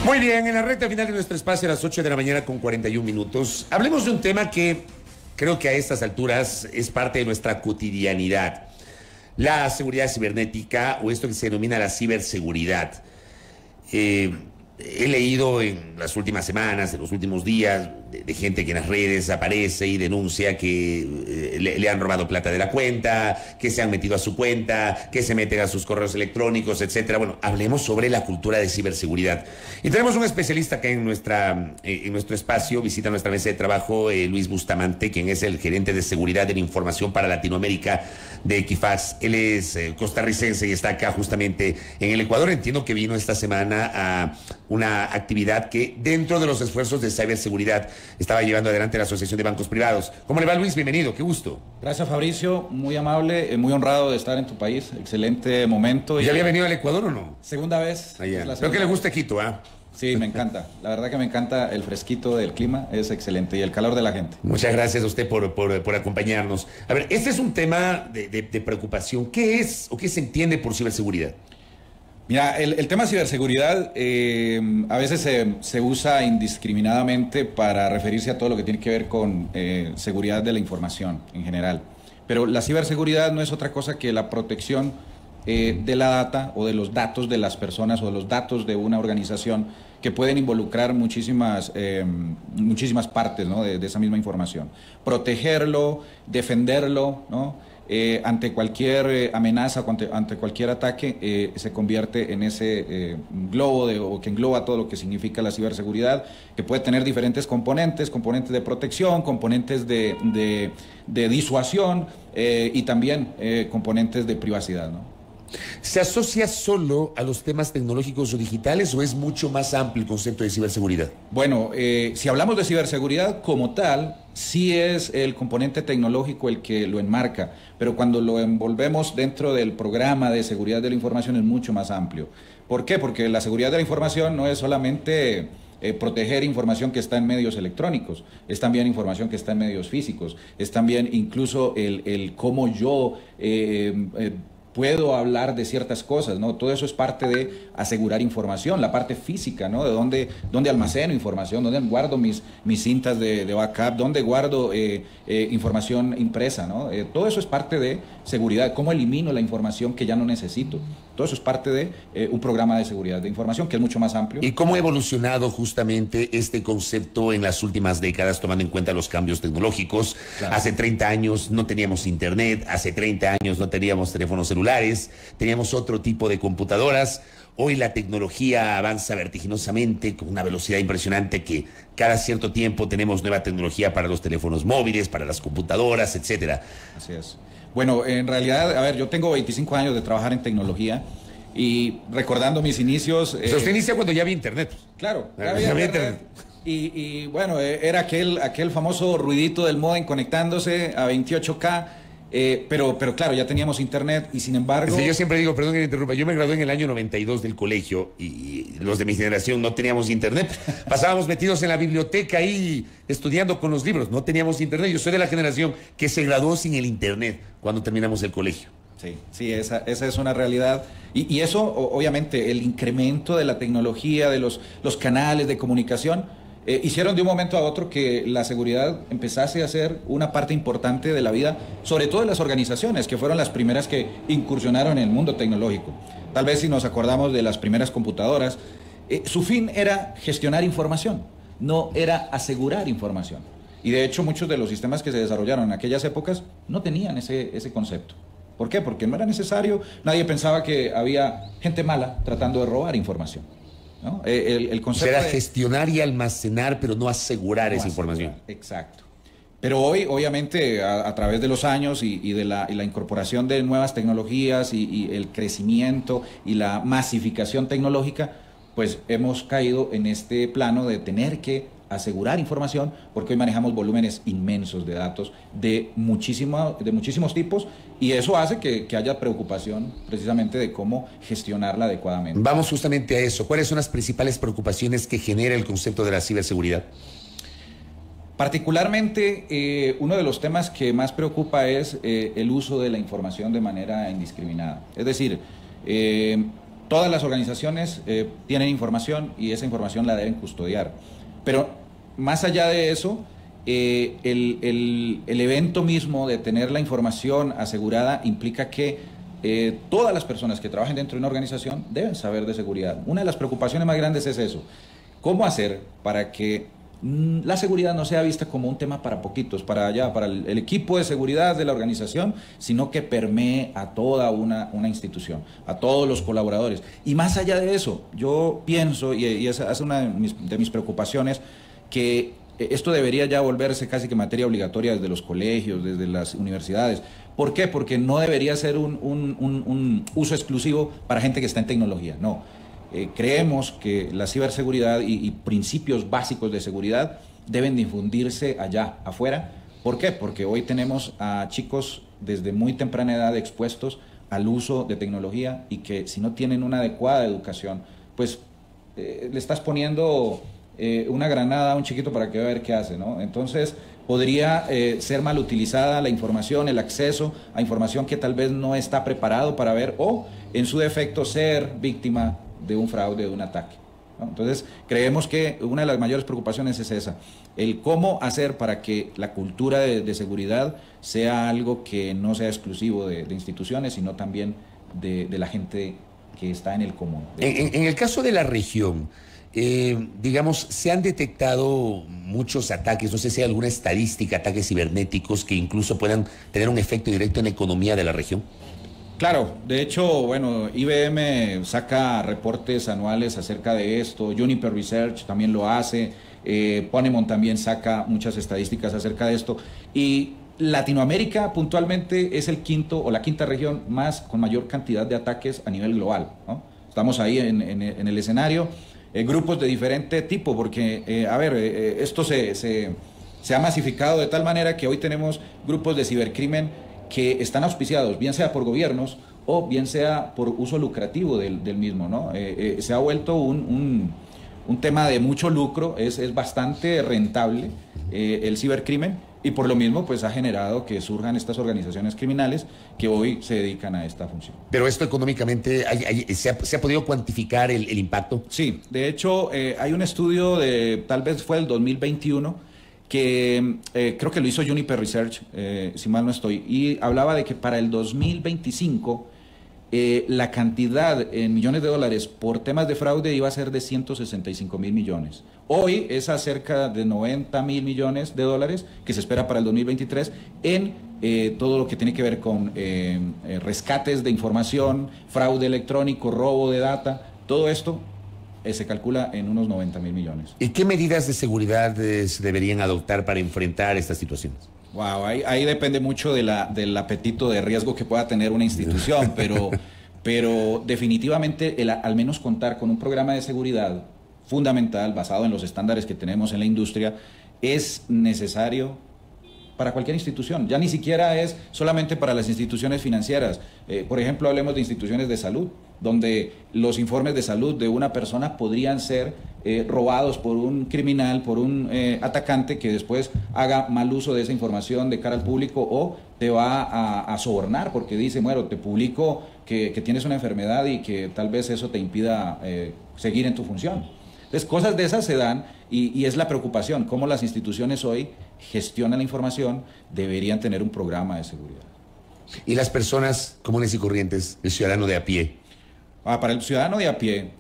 Muy bien, en la recta final de nuestro espacio a las 8 de la mañana con 41 minutos, hablemos de un tema que creo que a estas alturas es parte de nuestra cotidianidad. La seguridad cibernética, o esto que se denomina la ciberseguridad. He leído en las últimas semanas, en los últimos días, de gente que en las redes aparece y denuncia que le han robado plata de la cuenta, que se han metido a su cuenta, que se meten a sus correos electrónicos, etcétera. Bueno, hablemos sobre la cultura de ciberseguridad. Y tenemos un especialista que en nuestro espacio visita nuestra mesa de trabajo, Luis Bustamante, quien es el gerente de seguridad de la información para Latinoamérica de Equifax. Él es costarricense y está acá justamente en el Ecuador. Entiendo que vino esta semana a una actividad que dentro de los esfuerzos de ciberseguridad estaba llevando adelante la Asociación de Bancos Privados. ¿Cómo le va, Luis? Bienvenido, qué gusto. Gracias, Fabricio, muy amable, muy honrado de estar en tu país, excelente momento. ¿Ya había venido al Ecuador o no? Segunda vez. Creo que le gusta Quito, ¿ah? Sí, me encanta. La verdad que me encanta el fresquito del clima, es excelente, y el calor de la gente. Muchas gracias a usted por acompañarnos. A ver, este es un tema de preocupación. ¿Qué es o qué se entiende por ciberseguridad? Mira, el tema de ciberseguridad a veces se usa indiscriminadamente para referirse a todo lo que tiene que ver con seguridad de la información en general. Pero la ciberseguridad no es otra cosa que la protección de la data o de los datos de las personas o de los datos de una organización que pueden involucrar muchísimas partes, ¿no?, de esa misma información. Protegerlo, defenderlo, ¿no?, ante cualquier amenaza o ante cualquier ataque, se convierte en ese globo o que engloba todo lo que significa la ciberseguridad, que puede tener diferentes componentes de protección, componentes de disuasión y también componentes de privacidad, ¿no? ¿Se asocia solo a los temas tecnológicos o digitales o es mucho más amplio el concepto de ciberseguridad? Bueno, si hablamos de ciberseguridad como tal, sí es el componente tecnológico el que lo enmarca, pero cuando lo envolvemos dentro del programa de seguridad de la información es mucho más amplio. ¿Por qué? Porque la seguridad de la información no es solamente proteger información que está en medios electrónicos, es también información que está en medios físicos, es también incluso el cómo yo puedo hablar de ciertas cosas, ¿no? Todo eso es parte de asegurar información, la parte física, ¿no? De dónde almaceno información, dónde guardo mis cintas de backup, dónde guardo información impresa, ¿no? Todo eso es parte de seguridad, cómo elimino la información que ya no necesito. Todo eso es parte de un programa de seguridad de información que es mucho más amplio. ¿Y cómo ha evolucionado justamente este concepto en las últimas décadas, tomando en cuenta los cambios tecnológicos? Claro. Hace 30 años no teníamos internet, hace 30 años no teníamos teléfonos celulares, teníamos otro tipo de computadoras. Hoy la tecnología avanza vertiginosamente con una velocidad impresionante que cada cierto tiempo tenemos nueva tecnología para los teléfonos móviles, para las computadoras, etcétera. Así es. Bueno, en realidad, a ver, yo tengo 25 años de trabajar en tecnología y recordando mis inicios... Usted inicia cuando ya había internet. Claro, ya había internet. Y bueno, era aquel famoso ruidito del módem conectándose a 28K. Pero claro, ya teníamos internet y sin embargo... Yo siempre digo, perdón que me interrumpa, yo me gradué en el año 92 del colegio y los de mi generación no teníamos internet. Pasábamos metidos en la biblioteca ahí estudiando con los libros, no teníamos internet. Yo soy de la generación que se graduó sin el internet cuando terminamos el colegio. Sí, esa es una realidad. Y eso, obviamente, el incremento de la tecnología, de los canales de comunicación... hicieron de un momento a otro que la seguridad empezase a ser una parte importante de la vida, sobre todo de las organizaciones, que fueron las primeras que incursionaron en el mundo tecnológico. Tal vez si nos acordamos de las primeras computadoras, su fin era gestionar información, no era asegurar información. Y de hecho muchos de los sistemas que se desarrollaron en aquellas épocas no tenían ese concepto. ¿Por qué? Porque no era necesario, nadie pensaba que había gente mala tratando de robar información, ¿no? El concepto era gestionar y almacenar, pero no asegurar esa información. Exacto. Pero hoy, obviamente, a través de los años y de la incorporación de nuevas tecnologías y el crecimiento y la masificación tecnológica, pues hemos caído en este plano de tener que asegurar información, porque hoy manejamos volúmenes inmensos de datos de muchísimos tipos, y eso hace que haya preocupación precisamente de cómo gestionarla adecuadamente. Vamos justamente a eso. ¿Cuáles son las principales preocupaciones que genera el concepto de la ciberseguridad? Particularmente, uno de los temas que más preocupa es el uso de la información de manera indiscriminada. Es decir, todas las organizaciones tienen información y esa información la deben custodiar. Pero más allá de eso, el evento mismo de tener la información asegurada implica que todas las personas que trabajen dentro de una organización deben saber de seguridad. Una de las preocupaciones más grandes es eso. ¿Cómo hacer para que la seguridad no sea vista como un tema para poquitos, para el equipo de seguridad de la organización, sino que permee a toda una institución, a todos los colaboradores? Y más allá de eso, yo pienso, y esa es una de mis preocupaciones, que esto debería ya volverse casi que materia obligatoria desde los colegios, desde las universidades. ¿Por qué? Porque no debería ser un uso exclusivo para gente que está en tecnología, no. Creemos que la ciberseguridad y principios básicos de seguridad deben difundirse allá, afuera. ¿Por qué? Porque hoy tenemos a chicos desde muy temprana edad expuestos al uso de tecnología y que si no tienen una adecuada educación, pues le estás poniendo una granada a un chiquito para que vea a ver qué hace, ¿no? Entonces podría ser mal utilizada la información, el acceso a información que tal vez no está preparado para ver, o en su defecto ser víctima de un fraude, de un ataque, ¿no? Entonces creemos que una de las mayores preocupaciones es esa, el cómo hacer para que la cultura de seguridad sea algo que no sea exclusivo de instituciones, sino también de la gente que está en el común. En el caso de la región, digamos, se han detectado muchos ataques, no sé si hay alguna estadística, ataques cibernéticos que incluso puedan tener un efecto directo en la economía de la región. Claro, de hecho, bueno, IBM saca reportes anuales acerca de esto, Juniper Research también lo hace, Ponemon también saca muchas estadísticas acerca de esto, y Latinoamérica puntualmente es el quinto o la quinta región con mayor cantidad de ataques a nivel global, ¿no? Estamos ahí en el escenario, grupos de diferente tipo, porque, esto se ha masificado de tal manera que hoy tenemos grupos de cibercrimen que están auspiciados, bien sea por gobiernos o bien sea por uso lucrativo del mismo, ¿no? Se ha vuelto un tema de mucho lucro, es bastante rentable el cibercrimen, y por lo mismo pues ha generado que surjan estas organizaciones criminales que hoy se dedican a esta función. Pero esto económicamente, ¿se ha podido cuantificar el impacto? Sí, de hecho hay un estudio tal vez fue el 2021, que creo que lo hizo Juniper Research, si mal no estoy, y hablaba de que para el 2025 la cantidad en millones de dólares por temas de fraude iba a ser de 165.000 millones. Hoy es a cerca de 90.000 millones de dólares que se espera para el 2023 en todo lo que tiene que ver con rescates de información, fraude electrónico, robo de data, todo esto se calcula en unos 90.000 millones. ¿Y qué medidas de seguridad se deberían adoptar para enfrentar estas situaciones? Wow, ahí depende mucho del apetito de riesgo que pueda tener una institución, pero definitivamente al menos contar con un programa de seguridad fundamental basado en los estándares que tenemos en la industria es necesario para cualquier institución. Ya ni siquiera es solamente para las instituciones financieras. Por ejemplo, hablemos de instituciones de salud, donde los informes de salud de una persona podrían ser robados por un criminal, por un atacante que después haga mal uso de esa información de cara al público, o te va a sobornar porque dice, bueno, te publico que tienes una enfermedad y que tal vez eso te impida seguir en tu función. Entonces, cosas de esas se dan y es la preocupación, cómo las instituciones hoy gestionan la información, deberían tener un programa de seguridad. ¿Y las personas comunes y corrientes, el ciudadano de a pie? Para el ciudadano de a pie,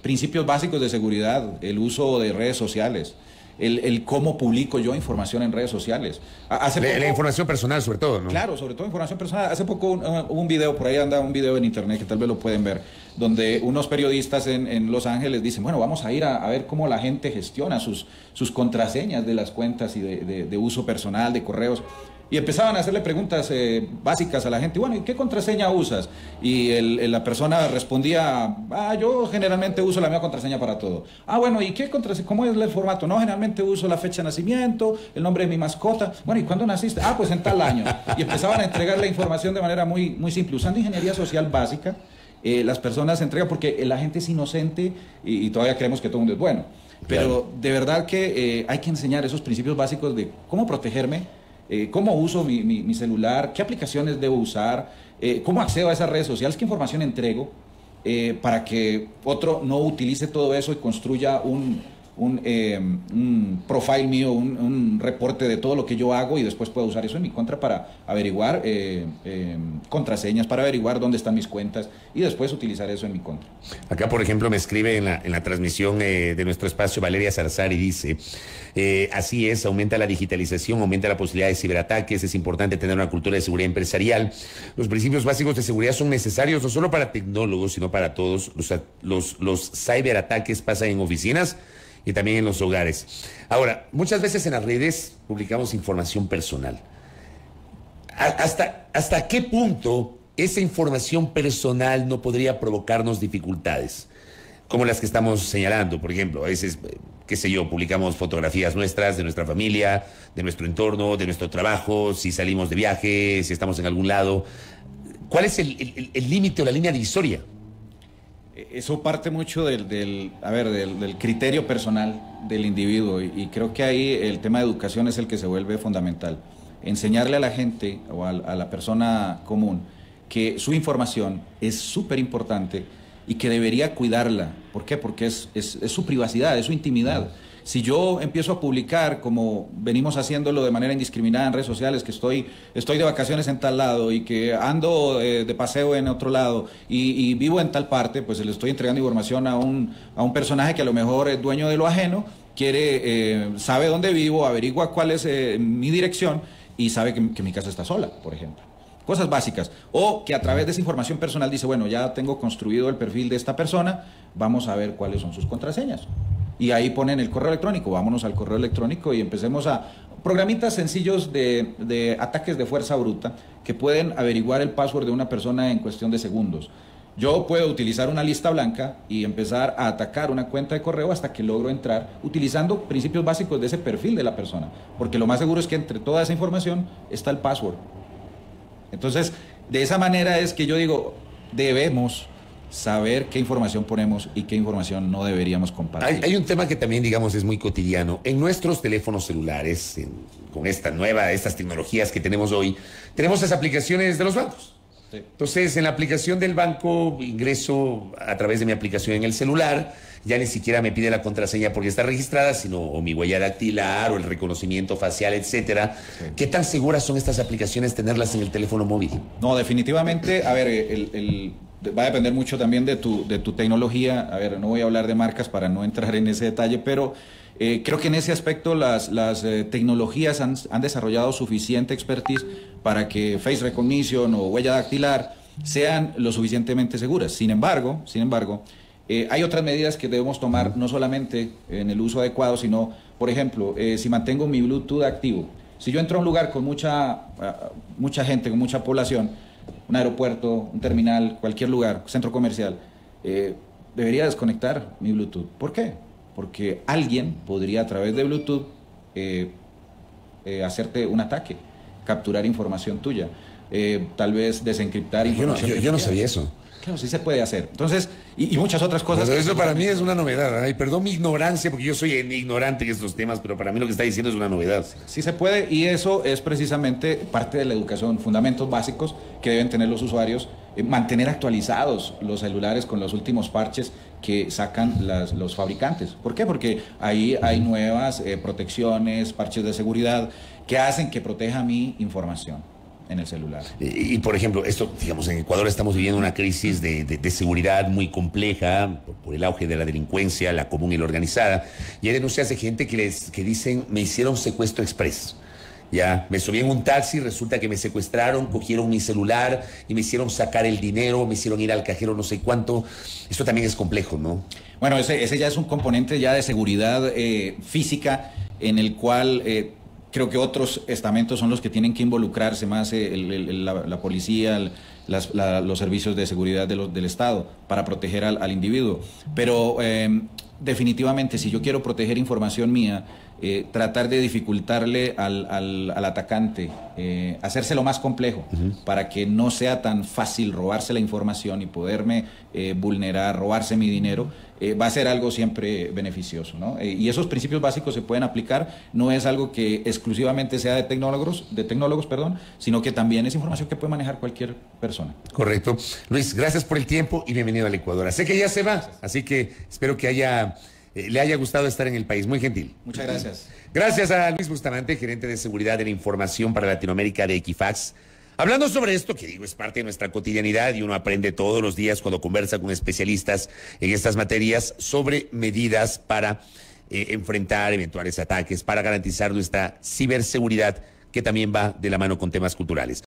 principios básicos de seguridad, el uso de redes sociales, el cómo publico yo información en redes sociales. La información personal, sobre todo, ¿no? Claro, sobre todo información personal. Hace poco hubo un video, por ahí anda un video en internet que tal vez lo pueden ver, donde unos periodistas en Los Ángeles dicen, bueno, vamos a ir a ver cómo la gente gestiona sus contraseñas de las cuentas y de uso personal, de correos. Y empezaban a hacerle preguntas básicas a la gente. Bueno, ¿y qué contraseña usas? Y la persona respondía, yo generalmente uso la misma contraseña para todo. Bueno, ¿y qué contraseña? ¿Cómo es el formato? No, generalmente uso la fecha de nacimiento, el nombre de mi mascota. Bueno, ¿y cuándo naciste? Pues en tal año. Y empezaban a entregar la información de manera muy, muy simple. Usando ingeniería social básica, las personas entregan porque la gente es inocente y todavía creemos que todo el mundo es bueno. Pero claro, de verdad que hay que enseñar esos principios básicos de cómo protegerme, cómo uso mi celular, qué aplicaciones debo usar, cómo accedo a esas redes sociales, qué información entrego, para que otro no utilice todo eso y construya un profile mío, un reporte de todo lo que yo hago y después puedo usar eso en mi contra para averiguar contraseñas, para averiguar dónde están mis cuentas y después utilizar eso en mi contra. Acá, por ejemplo, me escribe en la transmisión de nuestro espacio Valeria Zarzar y dice, así es, aumenta la digitalización, aumenta la posibilidad de ciberataques, es importante tener una cultura de seguridad empresarial. Los principios básicos de seguridad son necesarios no solo para tecnólogos, sino para todos. Los ciberataques pasan en oficinas y también en los hogares. Ahora, muchas veces en las redes publicamos información personal. ¿Hasta qué punto esa información personal no podría provocarnos dificultades? Como las que estamos señalando, por ejemplo, a veces, qué sé yo, publicamos fotografías nuestras, de nuestra familia, de nuestro entorno, de nuestro trabajo, si salimos de viaje, si estamos en algún lado. ¿Cuál es el límite o la línea divisoria? Eso parte mucho del criterio personal del individuo y creo que ahí el tema de educación es el que se vuelve fundamental. Enseñarle a la gente o a la persona común que su información es súper importante y que debería cuidarla. ¿Por qué? Porque es su privacidad, es su intimidad. Si yo empiezo a publicar, como venimos haciéndolo de manera indiscriminada en redes sociales, que estoy de vacaciones en tal lado y que ando de paseo en otro lado y vivo en tal parte, pues le estoy entregando información a un personaje que a lo mejor es dueño de lo ajeno, sabe dónde vivo, averigua cuál es mi dirección y sabe que mi casa está sola, por ejemplo. Cosas básicas. O que a través de esa información personal dice, bueno, ya tengo construido el perfil de esta persona, vamos a ver cuáles son sus contraseñas. Y ahí ponen el correo electrónico, vámonos al correo electrónico y empecemos a programitas sencillos de ataques de fuerza bruta que pueden averiguar el password de una persona en cuestión de segundos. Yo puedo utilizar una lista blanca y empezar a atacar una cuenta de correo hasta que logro entrar utilizando principios básicos de ese perfil de la persona, porque lo más seguro es que entre toda esa información está el password. Entonces, de esa manera es que yo digo, debemos saber qué información ponemos y qué información no deberíamos compartir. Hay un tema que también, digamos, es muy cotidiano. En nuestros teléfonos celulares, con estas tecnologías que tenemos hoy, tenemos las aplicaciones de los bancos. Sí. Entonces, en la aplicación del banco, ingreso a través de mi aplicación en el celular, ya ni siquiera me pide la contraseña porque está registrada, sino o mi huella dactilar o el reconocimiento facial, etcétera. Sí. ¿Qué tan seguras son estas aplicaciones tenerlas en el teléfono móvil? No, definitivamente, a ver, va a depender mucho también de tu tecnología. A ver, no voy a hablar de marcas para no entrar en ese detalle, pero creo que en ese aspecto las tecnologías han desarrollado suficiente expertise para que face recognition o huella dactilar sean lo suficientemente seguras. Sin embargo, hay otras medidas que debemos tomar, no solamente en el uso adecuado, sino, por ejemplo, si mantengo mi Bluetooth activo. Si yo entro a un lugar con mucha gente, con mucha población, un aeropuerto, un terminal, cualquier lugar, centro comercial, debería desconectar mi Bluetooth. ¿Por qué? Porque alguien podría a través de Bluetooth hacerte un ataque, capturar información tuya, tal vez desencriptar información. Yo no sabía eso. Claro, sí se puede hacer. Entonces, y muchas otras cosas. Pues eso para mí es una novedad. Ay, perdón mi ignorancia, porque yo soy ignorante en estos temas, pero para mí lo que está diciendo es una novedad. Sí se puede, y eso es precisamente parte de la educación, fundamentos básicos que deben tener los usuarios, mantener actualizados los celulares con los últimos parches que sacan los fabricantes. ¿Por qué? Porque ahí hay nuevas protecciones, parches de seguridad que hacen que proteja mi información en el celular. Y por ejemplo, esto, digamos, en Ecuador estamos viviendo una crisis de seguridad muy compleja por el auge de la delincuencia, la común y la organizada. Y hay denuncias de gente que dicen, me hicieron secuestro express. Ya, me subí en un taxi, resulta que me secuestraron, cogieron mi celular y me hicieron sacar el dinero, me hicieron ir al cajero no sé cuánto. Esto también es complejo, ¿no? Bueno, ese ya es un componente ya de seguridad física en el cual creo que otros estamentos son los que tienen que involucrarse más, la policía, los servicios de seguridad del Estado para proteger al individuo. Pero definitivamente, si yo quiero proteger información mía, tratar de dificultarle al atacante, hacérselo más complejo para que no sea tan fácil robarse la información y poderme vulnerar, robarse mi dinero, va a ser algo siempre beneficioso, ¿no? Y esos principios básicos se pueden aplicar, no es algo que exclusivamente sea de tecnólogos, sino que también es información que puede manejar cualquier persona. Correcto. Luis, gracias por el tiempo y bienvenido. bienvenido al Ecuador. Sé que ya se va, así que espero que le haya gustado estar en el país. Muy gentil. Muchas gracias. Gracias a Luis Bustamante, gerente de seguridad de la información para Latinoamérica de Equifax. Hablando sobre esto, que digo, es parte de nuestra cotidianidad y uno aprende todos los días cuando conversa con especialistas en estas materias sobre medidas para enfrentar eventuales ataques, para garantizar nuestra ciberseguridad, que también va de la mano con temas culturales.